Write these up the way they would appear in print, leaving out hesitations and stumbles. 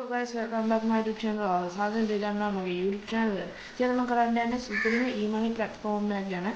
Hello guys, welcome back to my YouTube channel. සාදරයෙන් පිළිගන්නවා මගේ YouTube channel එකට. ඉතින් මම කරන්න යන්නේ සිම්පලිම e-money platform එක ගැන.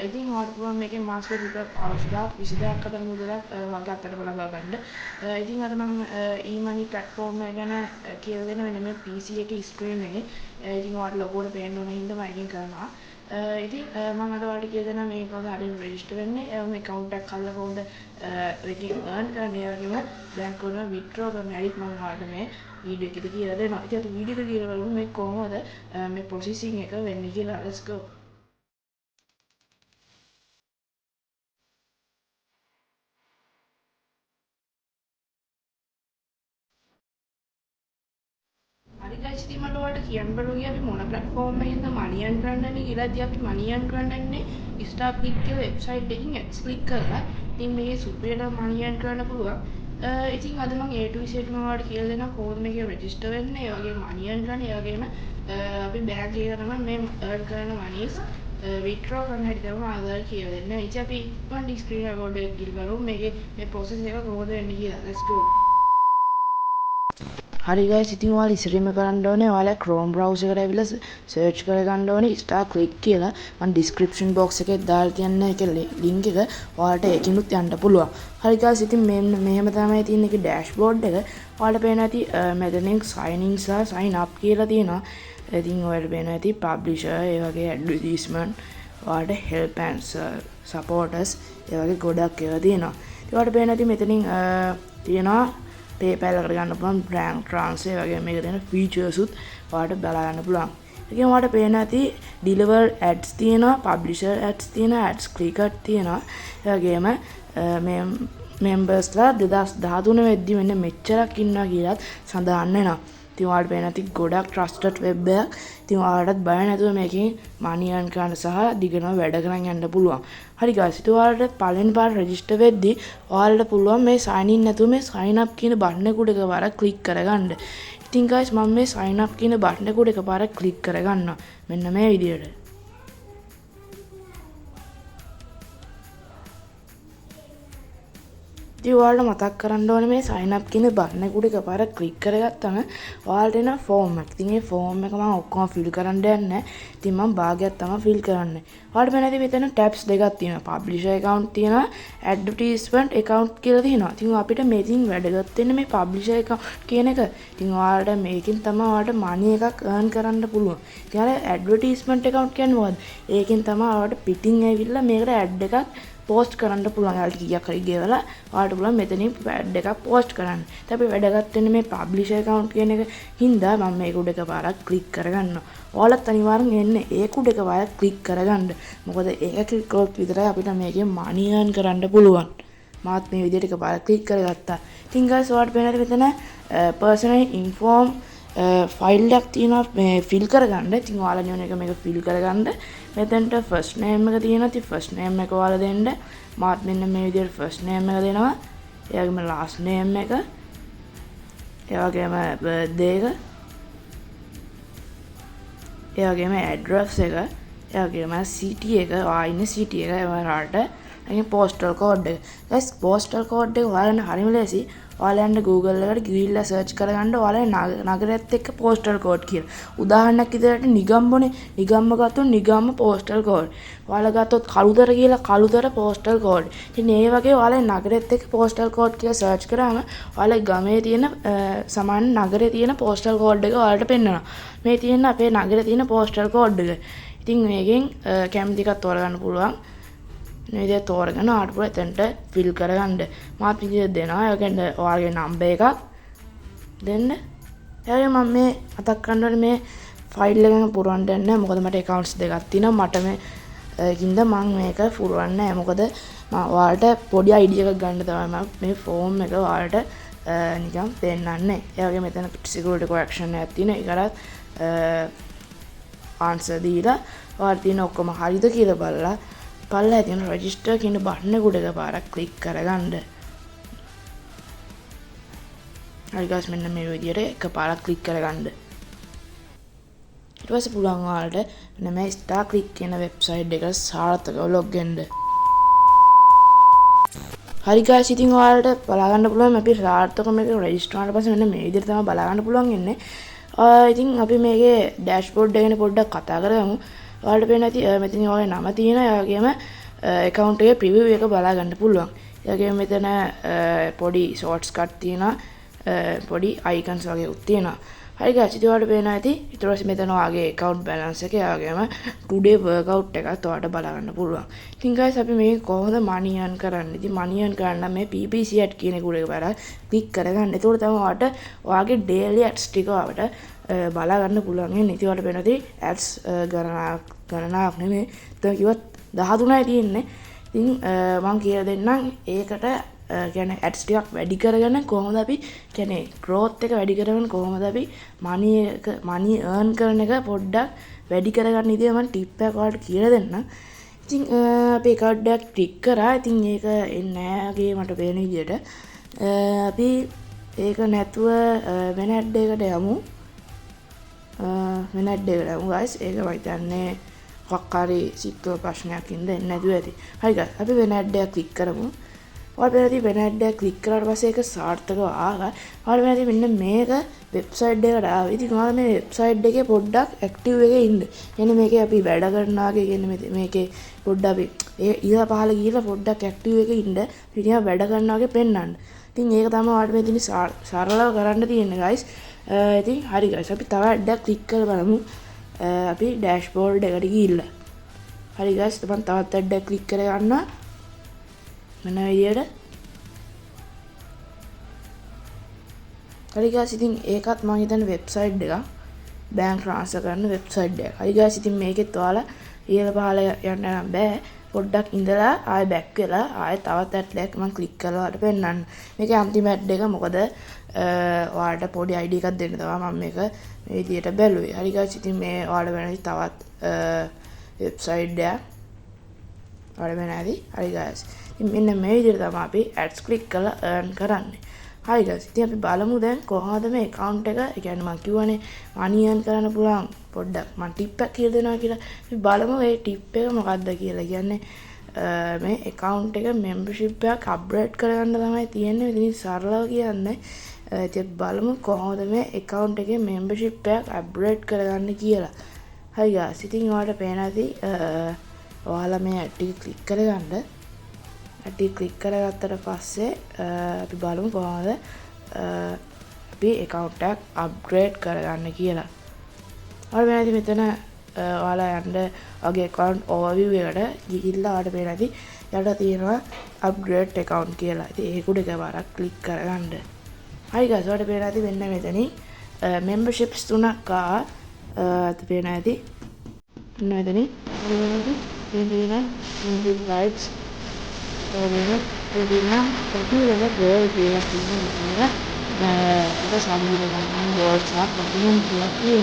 ඉතින් ඔයාලට පුළුවන් මේකේ මාසෙකට රුපියල් 20000ක් අතර මුදලක් වගේ අතට ලබා ගන්න. ඉතින් අද මම e-money platform එක ගැන කියලා දෙන්න මෙන්න මේ PC එකේ screen එකේ. ඉතින් ඔයාලට ලොකුවට පේන්න ඕන හින්දා මම එකෙන් කරනවා. ඉතින් මම අද ඔයාලට කියලා දෙනවා මේක කොහොමද හරියට register වෙන්නේ. මේ account එකක් හදලා කොහොමද එකකින් earn කරන්නේ. ඒ වගේම බැංකුව වල withdraw කරන්න හැටි මම ඔයාලට මේ වීඩියෝ එකේ කියලා දෙනවා. ඉතින් අද වීඩියෝ එක කියලා බලමු මේ කොහොමද මේ processing එක වෙන්නේ කියලා. Let's go. හරි guys, ඉතින් මට ඔයාලට කියන්න බැලුවේ අපි මොන platform එකකින්ද money earn කරන්නේ කියලා. ඉතින් අපි money earn කරන්නේ start click කියලා website එකකින් ads click කරලා. ඉතින් මේකේ සුපිරියට money earn කරන්න පුළුවන්. ඉතින් අද මම A to Z මම ඔයාලට කියලා දෙනවා කොහොමද මේක register වෙන්නේ. ඒ වගේම money earn කරන්නේ. ඒ වගේම අපි bank එකේ තමයි මේ earn කරන monies withdraw කරන්න හැටි තමයි ආදාය කියලා දෙන්නේ. ඉතින් අපි ඉක්මනට screen record එක ගිහින් බලමු මේකේ මේ process එක කොහොමද වෙන්නේ කියලා. Let's go. හරි guys, ඉතින් ඔයාලා ඉස්සරහින්ම කරන්න ඕනේ ඔයාලා Chrome browser එකට ඇවිල්ලා search කරගන්න ඕනේ start click කියලා. මම description box එකේ දාලා තියන්න ඒකේ link එක ඔයාලට ඒකිනුත් යන්න පුළුවන්. හරි guys, ඉතින් මෙහෙම තමයි තියෙන එකේ dashboard එක. ඔයාලට පේනවා ඇති මෙතනින් sign in සහ sign up කියලා තියෙනවා. ඉතින් ඔයාලට පේනවා ඇති publisher ඒ වගේ advertisement ඔයාලට help and supporters ඒ වගේ ගොඩක් ඒවා තියෙනවා. ඉතින් ඔයාලට පේනවා ඇති මෙතනින් තියෙනවා PayPal එකට ගන්න පුළුවන් bank transfer වගේ මේක තියෙන features උත් ඔයාලට බලා ගන්න පුළුවන්. ඒකෙන් ඔයාලට පේන ඇති deliver ads තියෙනවා, publisher ads තියෙනවා, ads clicker තියෙනවා. ඒ වගේම මේ members ලා 2013 වෙද්දි මෙන්න මෙච්චරක් ඉන්නවා කියලාත් සඳහන් වෙනවා. ඉතින් ඔයාලට පේන ඇති ගොඩක් trusted web එකක්. ඉතින් ඔයාලටත් බය නැතුව මේකෙන් money earn කරන්න සහ දිගටම වැඩ කරන් යන්න පුළුවන්. හරි guys, ඉතින් ඔයාලට පළවෙනි පාර register වෙද්දි ඔයාලට පුළුවන් මේ sign in නැතුව මේ sign up කියන බටන් එක උඩ එකපාරක් click කරගන්න. ඉතින් guys, මම මේ sign up කියන බටන් එක උඩ එකපාරක් click කරගන්නවා. මෙන්න මේ විදියට. ඉතින් ඔයාලට මතක් කරන්න ඕනේ මේ sign up කියන බටන් එක උඩ එකපාරක් click කරගත්තම ඔයාලට එන form එක. ඉතින් මේ form එක මම ඔක්කොම fill කරන්න යන්නේ නැහැ. ඉතින් මම භාගයක් තමයි fill කරන්නේ. ඔයාලට වෙනදී මෙතන tabs දෙකක් තියෙනවා. publisher account තියෙනවා, advertisement account කියලා තියෙනවා. ඉතින් අපිට මේකින් වැඩගත් වෙන්නේ මේ publisher account කියන එක. ඉතින් ඔයාලට මේකෙන් තමයි ඔයාලට money එකක් earn කරන්න පුළුවන්. ඉතින් අර advertisement account කියන්නේ මොකද්ද? ඒකෙන් තමයි ඔයාලට පිටින් ඇවිල්ලා මේකට ad එකක් post කරන්න පුළුවන්. ඔයාලට කීයක් හරි ගෙවලා ඔයාලට පුළුවන් මෙතනින් ad එකක් post කරන්න. ඉතින් අපි වැඩගත් වෙන්නේ මේ publisher account කියන එක හින්දා මම මේක උඩ එකපාරක් click කරගන්නවා. ඔයාලත් අනිවාර්යෙන් එන්නේ ඒක උඩ එකපාරක් click කරගන්න. මොකද ඒක click කරොත් විතරයි අපිට මේකෙන් money earn කරන්න පුළුවන්. මාත් මේ විදිහට එකපාරක් click කරගත්තා. ඉතින් guys, ඔයාලට පේනද මෙතන personal info ෆයිල් එකක් තියෙනවා මේ fill කරගන්න. ඉතින් ඔයාලා නියම එක මේක fill කරගන්න. මෙතනට first name එක තියෙනවා. ඉතින් first name එක ඔයාලා දෙන්න. මාත් මෙන්න මේ විදිහට first name එක දෙනවා. ඒ වගේම last name එක. ඒ වගේම birthday එක. ඒ වගේම address එක. ඒ වගේම city එක. ඔයා ඉන්නේ city එක. ඒ වගේම රට. postal code එක. guys, postal code එක ඔයාලට හරිම ලේසි. ඔයාලා යන්න Google එකට ගිහිල්ලා search කරගන්න ඔයාලා නගරයත් එක්ක postal code කියලා. උදාහරණයක් විදිහට නිගම්බනේ නිගම්ම ගත්තොත් නිගම්ම postal code. ඔයාලා ගත්තොත් කළුතර කියලා කළුතර postal code. ඉතින් මේ වගේ ඔයාලා නගරයත් එක්ක postal code කියලා search කරාම ඔයාලා ගමේ තියෙන සමාන නගරේ තියෙන postal code එක ඔයාලට පෙන්වනවා. මේ තියෙන අපේ නගරේ තියෙන postal code එක. ඉතින් මේකෙන් කැමති එකක් තෝරගන්න පුළුවන්. මේ විදිහට තෝරගෙන ඔයාලට පුළුවන් එතනට fill කරගන්න. මාත් විදිහට දෙනවා. ඒ වගේම ඔයාලගේ number එකක් දෙන්න. ඒ වගේම මම මේ අතක් කරනකොට මේ ෆයිල් එකෙන් පුරවන්න යන්නේ. මොකද මට accounts දෙකක් තියෙනවා. මට මේ ඒකින්ද මම මේක පුරවන්නේ නැහැ. මොකද මම ඔයාලට පොඩි idea එකක් ගන්න තමයි මම මේ form එක ඔයාලට නිකන් දෙන්නන්නේ. ඒ වගේම මෙතන security correction එකක් තියෙනවා. ඒකට answer දීලා ඔයාලට තියෙන ඔක්කොම හරිද කියලා බලලා පල්ලා තියෙන register කියන බටන් එක උඩ එකපාරක් click කරගන්න. හරි guys, මෙන්න මේ විදිහට එකපාරක් click කරගන්න. ඊට පස්සේ පුළුවන් ඔයාලට මෙන්න මේ start click කියන website එක සාර්ථකව log වෙන්න. හරි guys ඉතින් ඔයාලට බලා ගන්න පුළුවන් අපි සාර්ථක මේක රෙජිස්ටර් වුණාට පස්සේ මෙන්න මේ විදිහට තමයි බලා ගන්න පුළුවන් ඉන්නේ. ඉතින් අපි මේකේ ඩෑෂ්බෝඩ් එක ගැන පොඩ්ඩක් කතා කරමු. ඔයාලට පේන ඇති මෙතන ඔයාලගේ නම තියෙනවා. ඒ වගේම account එකේ preview එක බලා ගන්න පුළුවන්. ඒ වගේම මෙතන පොඩි shorts cut තියෙනවා. පොඩි icons වගේ උත් තියෙනවා. හරි guys ඉතින් ඔයාලට පේනවා ඇති. ඊට පස්සේ මෙතන ඔයාගේ account balance එක, ඒ වගේම today workout එකත් ඔයාලට බලා ගන්න පුළුවන්. ඉතින් guys අපි මේක කොහොමද money earn කරන්නේ? ඉතින් money earn කරන්න මේ PPC ad කියන එක උඩ එකපාරක් click කරගන්න. එතකොට තමයි ඔයාලට ඔයාගේ daily ads ටික ඔයාලට බලා ගන්න පුළුවන් වෙන්නේ. ඉතින් ඔයාලට පේනවා ඇති ads ගණනාවක් නෙමෙයි. දැන් කිව්වත් 13යි තියෙන්නේ. ඉතින් මම කියලා දෙන්නම් ඒකට කියන්නේ ads ටිකක් වැඩි කරගෙන කොහොමද අපි කියන්නේ growth එක වැඩි කරගෙන කොහොමද අපි money earn කරන එක පොඩ්ඩක් වැඩි කරගන්න ඉතින් මම tip එකක් ඔයාලට කියලා දෙන්නම්. ඉතින් අපි account එකක් click කරා. ඉතින් ඒක එන්නේ නැහැ වගේ මට පේන විදිහට. අපි ඒක නැතුව වෙන ad එකකට යමු. වෙන ad එකකට යමු guys. ඒක මම හිතන්නේ මොකක් හරි සික්කෝ ප්‍රශ්නයක් ඉඳ එන්නේ නැතුව ඇති. හරි guys අපි වෙන ad එකක් click කරමු. ඔයාලට වෙන ad එකක් click කරාට පස්සේ ඒක සාර්ථකව ආවා. ඔයාලට මෙන්න මේක වෙබ්සයිට් එකට ආවා. ඉතින් ඔයාලා මේ වෙබ්සයිට් එකේ පොඩ්ඩක් ඇක්ටිව් එකේ ඉන්න. يعني මේකේ අපි වැඩ කරනවාගේ කියන්නේ මේකේ පොඩ්ඩක් අපි ඉහළ පහළ ගිහලා පොඩ්ඩක් ඇක්ටිව් එකේ ඉන්න. ඉතින් වැඩ කරනවාගේ පෙන්නන්න. ඉතින් ඒක තමයි ඔයාලට මේ තියෙන සරලව කරන්න තියෙන්නේ guys. ඉතින් හරි guys අපි තව ad එකක් click කරලා බලමු. අපි dashboard එකට ගිහිල්ලා. හරි guys මම තවත් ad එකක් click කරගන්නවා. මෙන්න විදියට. හරි guys ඉතින් ඒකත් මම හිතන්නේ වෙබ්සයිට් එකක්. බැංක් ට්‍රාන්ස්ෆර් කරන වෙබ්සයිට් එකක්. හරි guys ඉතින් මේකෙත් ඔයාලා ඉහළ පහළ යන්න නම් බෑ. පොඩ්ඩක් ඉඳලා ආයෙ බැක් වෙලා ආයෙ තවත් ad එකක් මම ක්ලික් කරලා ඔයාලට පෙන්නන්න. මේකේ අන්තිම ad එක මොකද ඔයාලට පොඩි ID එකක් දෙන්න තමයි මම මේක මේ විදියට බැලුවේ. හරි guys ඉතින් මේ ඔයාලට වෙන තවත් වෙබ්සයිට් එකක් ඔයාලට වෙන ඇති. හරි guys මෙන්න මේ විදිහට තමයි අපි ads click කරලා earn කරන්නේ. හරි guys ඉතින් අපි බලමු දැන් කොහොමද මේ account එක, ඒ කියන්නේ මම කියවනේ money earn කරන්න පුළුවන් පොඩ්ඩක් මම tip එකක් කියලා දෙනවා කියලා. අපි බලමු මේ tip එක මොකක්ද කියලා. කියන්නේ මේ account එක membership එකක් upgrade කරගන්න තමයි තියෙන්නේ. ඉතින් සරලව කියන්නේ ඉතින් බලමු කොහොමද මේ account එකේ membership එකක් upgrade කරගන්න කියලා. හරි guys ඉතින් ඔයාලට පේන ඇති ඔයාලා මේ ad එක click කරගන්න. අපි ක්ලික් කරගත්තට පස්සේ අපි බලමු කොහොමද අපි account එකක් upgrade කරගන්න කියලා. ඔයාලා වෙනදි මෙතන ඔයාලා යන්න ඔයාගේ account overview එකට ගිහිල්ලා ඔයාලට පේන ඇති යට තියෙනවා upgrade account කියලා. ඉතින් ඒක උඩ එකපාරක් ක්ලික් කරගන්න. හරි guys ඔයාලට පේන ඇති මෙන්න මෙතනින් memberships තුනක් ආ පේන ඇති. මෙන්න මෙතනින් rights Karena tapi ada gol dia punya kita sambil dengan gol saat bermain dia ini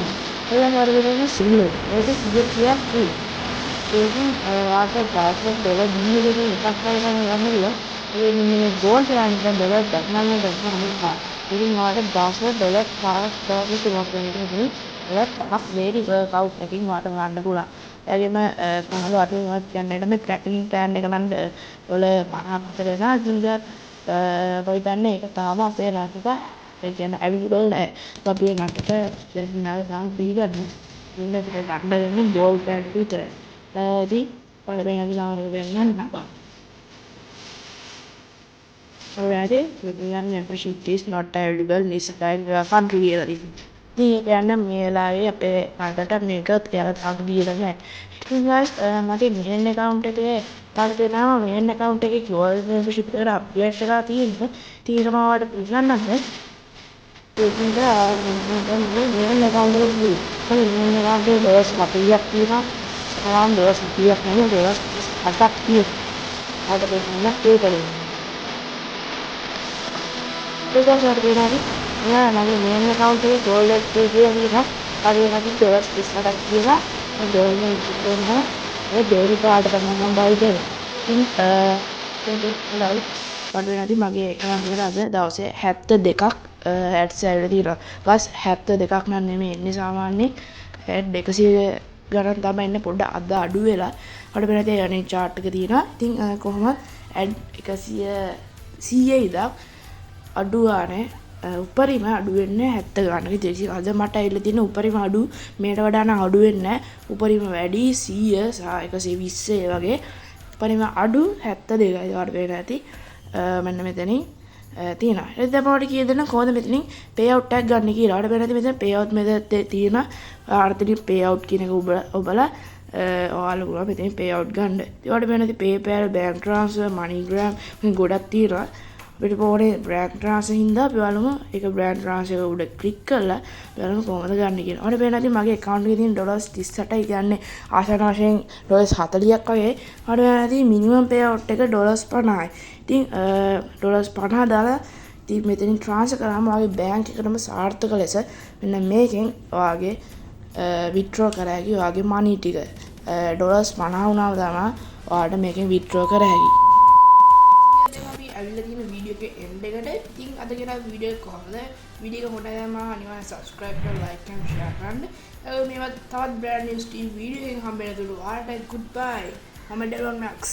kalau harganya single itu dia sih itu ada bahasa dalam dunia ini pakai yang ya ini gol yang kita dalam namanya dalam apa jadi ada bahasa dalam bahasa itu maksudnya ini dalam hak very workout lagi ada nganda pula ඒගේම පහළ අටුවක් කියන්නේ මේ tracking plan එක නම් වල 50 දෙනා ජුනියර් කොයි දන්නේ ඒක තාම අපේ රටක ඒ කියන්නේ ඇවිල්ලා නැහැ. අපි රටට දෙන්නා සාම් පිළිගන්න. ඉන්නේ ඒක ගන්න ගෝල් ප්ලෑන් විතර. ඒදී පළවෙනි අදිනාව වෙනනම් නපා. ඔයාලේ විද්‍යාන membership is not available in this country කියලා. ඉතින් කියන්නේ මේ වෙලාවේ අපේ රටට මේක කියලා තාම දීලා නැහැ. ඉතින් guys මගේ main account එකේ තාම දෙනවා main account එකේ gold membership එකට upgrade කරලා තියෙනවා. ඉතින් ඒක මම ඔයාලට පිළිගන්නත් ඒකින්ද main account එකේ main account එකේ දවස් 40ක් තියෙනවා. සාමාන්‍ය දවස් 30ක් නෙමෙයි දවස් 8ක් තියෙනවා. අද දෙන්න ඒකනේ. ඒක සර්වේනාරි ya nanti main account එකේ gold කියලා හරියට දවස් 28ක් කියලා දෝලෙන් ඉන්නවා ඒ ඩේලි කාඩ් එක මම බයි දෙනවා. ඉතින් ඒක පඩුවේ මගේ account එකට අද දවසේ 72ක් ads ඇවිල්ලා තියෙනවා. ගස් 72ක් නම් නෙමෙයි ඉන්නේ සාමාන්‍යයෙන් ad 100 ගණන් තමයි ඉන්නේ. පොඩ්ඩක් අද අඩු වෙලා. අපිට වෙන දේ අනේ chart එක තියෙනවා. ඉතින් කොහොමද ad 100 100 ඉදක් අඩු ගානේ උපරිම අඩු වෙන්නේ 70 ගානක විතර. අද මට ඇවිල්ලා තියෙන උපරිම අඩු මේට වඩා නම් අඩු වෙන්නේ නැහැ. උපරිම වැඩි 100 සහ 120 ඒ වගේ. උපරිම අඩු 72යි වාට වෙන ඇති. මෙන්න මෙතනින් තියෙනවා. ඊට දැන් මම කිය දෙන්න කොහොමද මෙතනින් pay out එකක් ගන්න කියලා. වාට වෙන ඇති මෙතන pay out method තියෙනවා. ආර්ථික pay out කියන එක ඔබලා ඔයාලා මෙතනින් pay out ගන්න. ඊට වෙන ඇති PayPal, bank transfer, MoneyGram මේ ගොඩක් තියෙනවා. අපිට පොරේ බ්‍රෑන්ඩ් ට්‍රාන්ස්ෆර් හින්දා අපි බලමු ඒක බ්‍රෑන්ඩ් ට්‍රාන්ස්ෆර් එක උඩ ක්ලික් කරලා බලමු කොහොමද ගන්න කියලා. ඔන්න පේනවා ඉතින් මගේ account එකේ තියෙන $38යි කියන්නේ ආසන්න වශයෙන් $40ක් වගේ. ඔන්න පේනවා ඉතින් minimum payout එක $50යි. ඉතින් $50 දාලා ඉතින් මෙතනින් ට්‍රාන්ස්ෆර් කරාම ඔයාගේ බැංක් එකටම සාර්ථක ලෙස මෙන්න මේකෙන් ඔයාගේ withdraw කර හැකි ඔයාගේ money ටික $50 වුණාම තමයි ඔයාලට මේකෙන් withdraw කර හැකි. ඇවිල්ලා තියෙන වීඩියෝ එකේ එන්ඩ් එකට. ඉතින් අද ගෙන වීඩියෝ එක කොහොමද? වීඩියෝ එක හොඳ නම් අනිවාර්යෙන් subscribe කරලා like and share කරන්න. මේවත් තවත් brand new Steve වීඩියෝ එකකින් හම්බ වෙනතුරු ආට goodbye. මම ඩෙලොන් මැක්ස්.